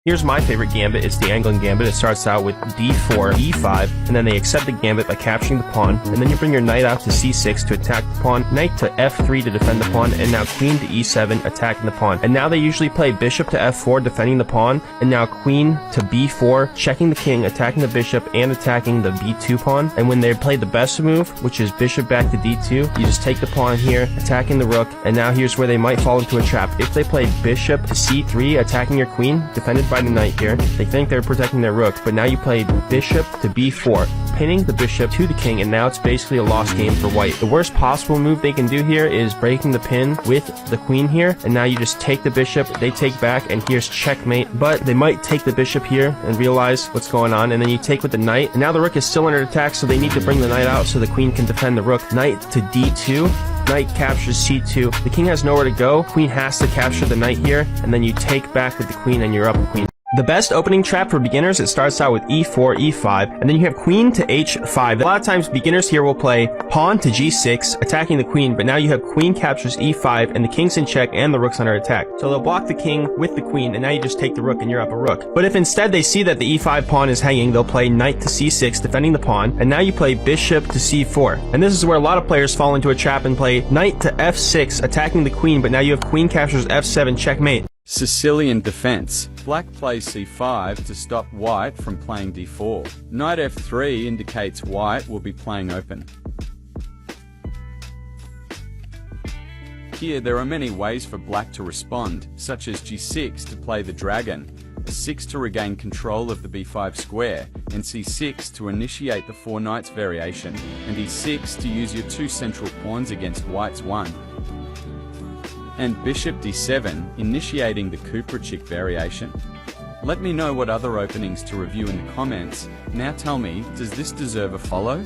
Here's my favorite gambit. It's the Englund Gambit. It starts out with d4, e5, and then they accept the gambit by capturing the pawn, and then you bring your knight out to c6 to attack the pawn, knight to f3 to defend the pawn, and now queen to e7 attacking the pawn. And now they usually play bishop to f4 defending the pawn, and now queen to b4 checking the king, attacking the bishop, and attacking the b2 pawn. And when they play the best move, which is bishop back to d2, you just take the pawn here, attacking the rook, and now here's where they might fall into a trap. If they play bishop to c3 attacking your queen, defended by the knight here, they think they're protecting their rook, but now you played bishop to b4, pinning the bishop to the king, and now it's basically a lost game for white. The worst possible move they can do here is breaking the pin with the queen here, and now you just take the bishop, they take back, and here's checkmate. But they might take the bishop here and realize what's going on, and then you take with the knight, and now the rook is still under attack, so they need to bring the knight out so the queen can defend the rook. Knight to d2, knight captures c2, the king has nowhere to go, queen has to capture the knight here, and then you take back with the queen and you're up queen. The best opening trap for beginners, it starts out with e4, e5, and then you have queen to h5. A lot of times beginners here will play pawn to g6, attacking the queen, but now you have queen captures e5, and the king's in check and the rook's under attack. So they'll block the king with the queen, and now you just take the rook and you're up a rook. But if instead they see that the e5 pawn is hanging, they'll play knight to c6, defending the pawn, and now you play bishop to c4. And this is where a lot of players fall into a trap and play knight to f6, attacking the queen, but now you have queen captures f7, checkmate. Sicilian defense. Black plays c5 to stop white from playing d4. Knight f3 indicates white will be playing open. Here there are many ways for black to respond, such as g6 to play the dragon, a6 to regain control of the b5 square, and c6 to initiate the four knights variation, and e6 to use your two central pawns against white's one. And bishop d7, initiating the Kuprachik variation. Let me know what other openings to review in the comments. Now tell me, does this deserve a follow?